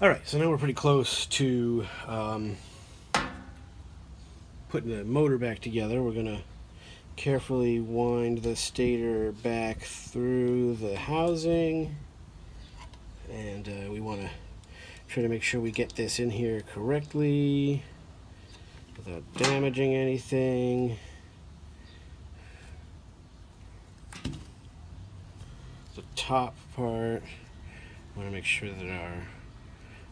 Alright, so now we're pretty close to putting the motor back together. We're going to carefully wind the stator back through the housing, and we want to try to make sure we get this in here correctly without damaging anything. The top part, we want to make sure that our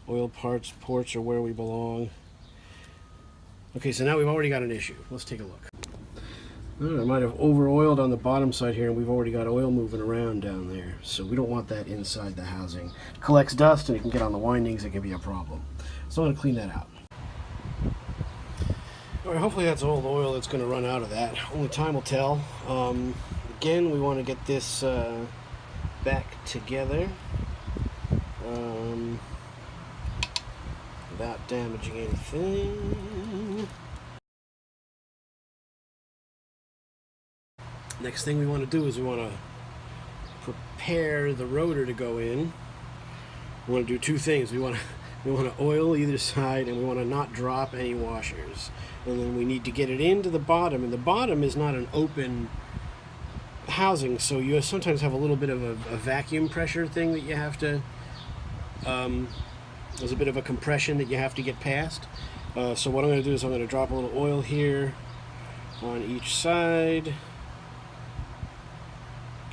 oil ports are where we belong. Okay, so now we've already got an issue. Let's take a look. I might have over-oiled on the bottom side here, and we've already got oil moving around down there. So we don't want that inside the housing. It collects dust, and it can get on the windings. It can be a problem. So I'm going to clean that out. All right, hopefully that's all the oil that's going to run out of that. Only time will tell. Again, we want to get this back together without damaging anything. Next thing we want to do is we want to prepare the rotor to go in. We want to do two things. We want to oil either side, and we want to not drop any washers. And then we need to get it into the bottom, and the bottom is not an open housing, so you sometimes have a little bit of a vacuum pressure thing that you have to there's a bit of a compression that you have to get past. So what I'm going to do is I'm going to drop a little oil here on each side.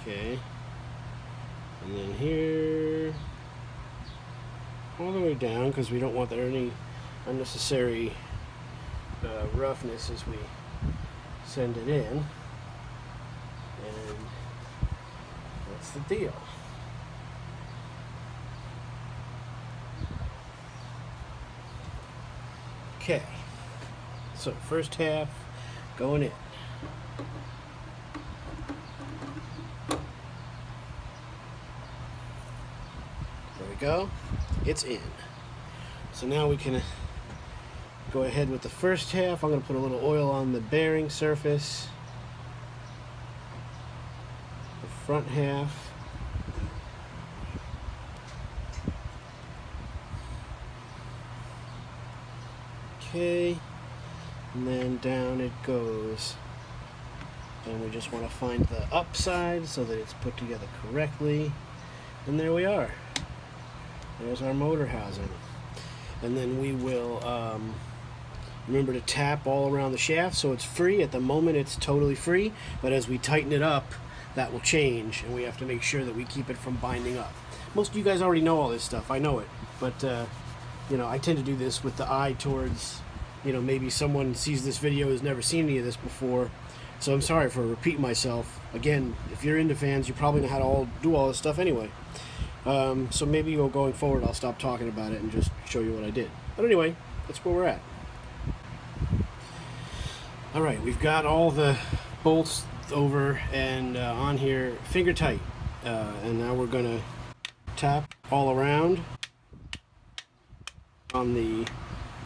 Okay, and then here all the way down, because we don't want there any unnecessary roughness as we send it in. And that's the deal. Okay, so first half going in. There we go, it's in. So now we can go ahead with the first half. I'm going to put a little oil on the bearing surface. The front half. Okay, and then down it goes. And we just want to find the upside so that it's put together correctly. And there we are. There's our motor housing. And then we will remember to tap all around the shaft so it's free. At the moment it's totally free, but as we tighten it up, that will change, and we have to make sure that we keep it from binding up. Most of you guys already know all this stuff. I know it, but you know, I tend to do this with the eye towards, you know, maybe someone sees this video has never seen any of this before. So I'm sorry for repeating myself. Again, if you're into fans, you probably know how to do all this stuff anyway. So maybe going forward, I'll stop talking about it and just show you what I did. But anyway, that's where we're at. All right, we've got all the bolts over and on here finger tight. And now we're going to tap all around on the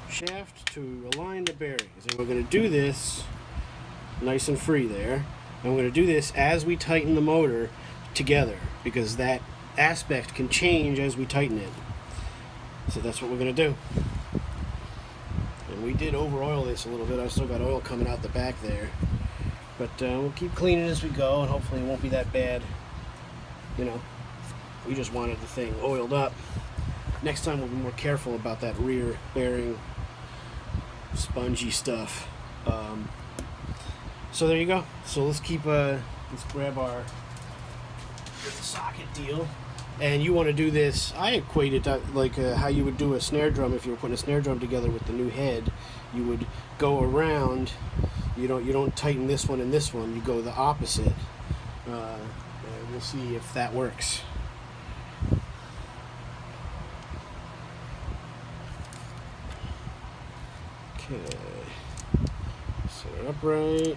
shaft to align the bearings. And we're going to do this nice and free there. And we're going to do this as we tighten the motor together, because that aspect can change as we tighten it. So that's what we're going to do. And we did over oil this a little bit. I still got oil coming out the back there, but we'll keep cleaning as we go, and hopefully it won't be that bad. You know, we just wanted the thing oiled up. Next time we'll be more careful about that rear bearing spongy stuff. So there you go. So let's grab our socket deal. And you want to do this, I equate it like how you would do a snare drum. If you were putting a snare drum together with the new head, you would go around. You don't tighten this one and this one. You go the opposite. We'll see if that works. Okay, set it up right.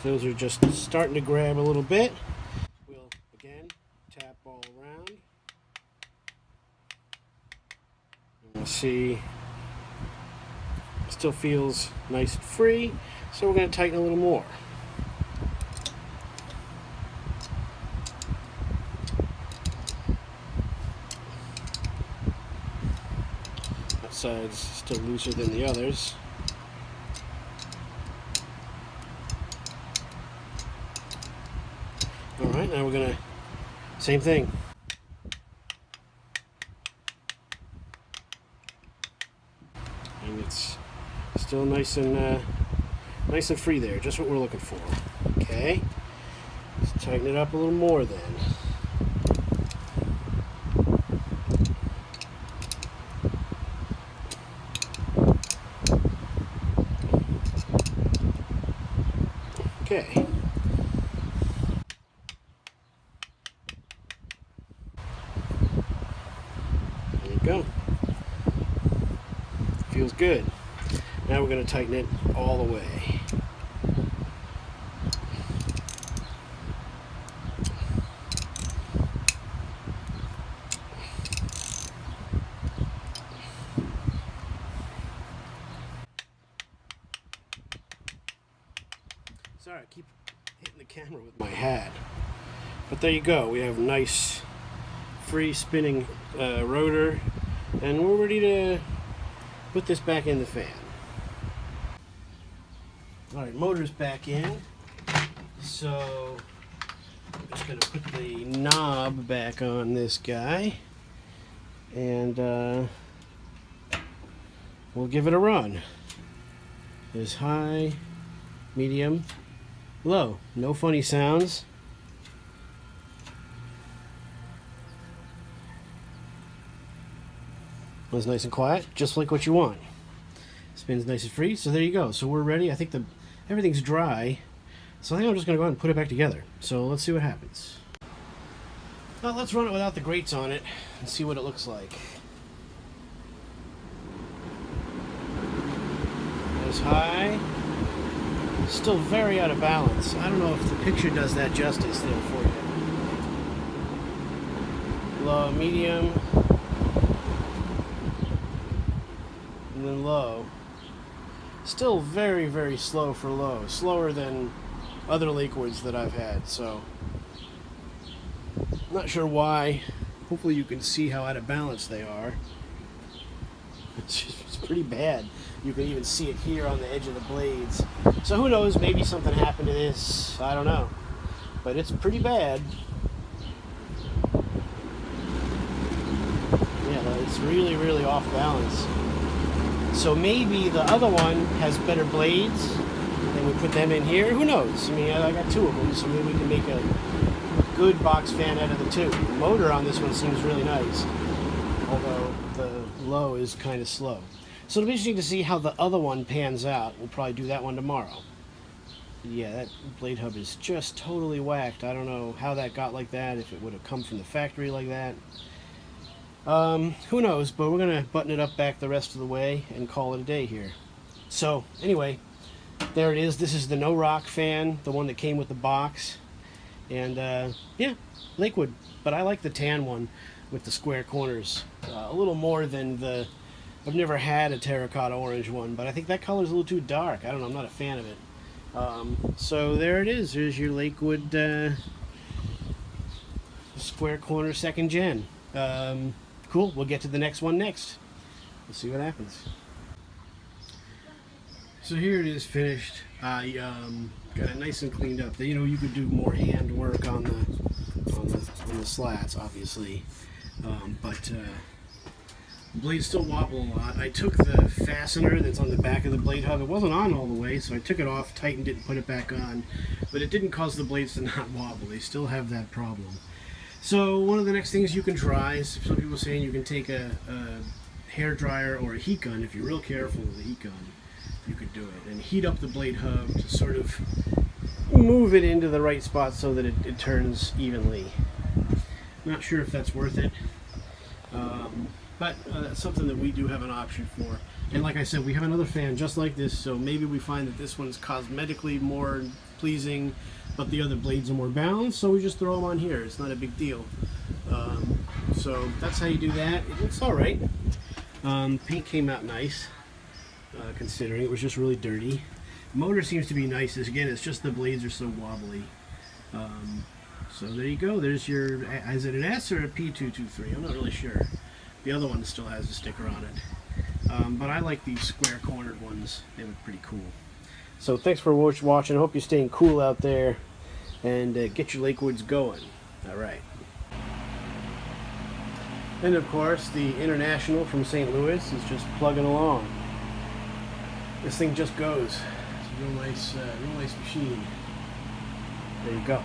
Those are just starting to grab a little bit. We'll again tap all around. And we'll see Still feels nice and free, so we're going to tighten a little more. That side's still looser than the others. Alright, now we're going to, same thing. And it's still nice and free there, just what we're looking for. Okay, let's tighten it up a little more then. Okay. There you go. Feels good. Now we're going to tighten it all the way. Sorry, I keep hitting the camera with my hat. But there you go. We have a nice free spinning rotor, and we're ready to put this back in the fan. Alright, motor's back in. So I'm just going to put the knob back on this guy, and we'll give it a run. There's high, medium, low. No funny sounds. Was nice and quiet, just like what you want. Spins nice and free, so there you go. So we're ready. I think everything's dry, so I think I'm just going to go ahead and put it back together. So let's see what happens. Well, let's run it without the grates on it and see what it looks like. There's high. Still very out of balance. I don't know if the picture does that justice there for you. Low, medium, and then low. Still very, very slow for low. Slower than other Lakewoods that I've had, so not sure why. Hopefully you can see how out of balance they are. It's pretty bad. You can even see it here on the edge of the blades. So who knows, maybe something happened to this. I don't know. But it's pretty bad. Yeah, it's really, really off balance. So maybe the other one has better blades, and we put them in here. Who knows? I mean, I got two of them, so maybe we can make a good box fan out of the two. The motor on this one seems really nice, although the low is kind of slow. So it'll be interesting to see how the other one pans out. We'll probably do that one tomorrow. Yeah, that blade hub is just totally whacked. I don't know how that got like that, if it would have come from the factory like that. Who knows, but we're going to button it up back the rest of the way and call it a day here. So, anyway, there it is. This is the No Rock fan, the one that came with the box. And, yeah, Lakewood. But I like the tan one with the square corners a little more than the... I've never had a terracotta orange one, but I think that color's a little too dark. I don't know, I'm not a fan of it. So there it is. There's your Lakewood square corner 2nd gen. Cool, we'll get to the next one next. We'll see what happens. So here it is finished. I got it nice and cleaned up. You know, you could do more hand work on the slats, obviously, but the blades still wobble a lot. I took the fastener that's on the back of the blade hub. It wasn't on all the way, so I took it off, tightened it, and put it back on. But it didn't cause the blades to not wobble. They still have that problem. So one of the next things you can try is, some people are saying you can take a hair dryer or a heat gun. If you're real careful with the heat gun, you could do it and heat up the blade hub to sort of move it into the right spot so that it turns evenly. Not sure if that's worth it, but that's something that we do have an option for. And like I said, we have another fan just like this, so maybe we find that this one's cosmetically more pleasing, but the other blades are more balanced, so we just throw them on here. It's not a big deal. So that's how you do that. It looks all right. Paint came out nice. considering it was just really dirty. Motor seems to be nice. Again, it's just the blades are so wobbly. So there you go. There's your, is it an S or a P223? I'm not really sure. The other one still has a sticker on it. But I like these square cornered ones. They look pretty cool. So thanks for watching. I hope you're staying cool out there, and get your Lakewoods going. All right. And of course, the International from St. Louis is just plugging along. This thing just goes. It's a real nice machine. There you go.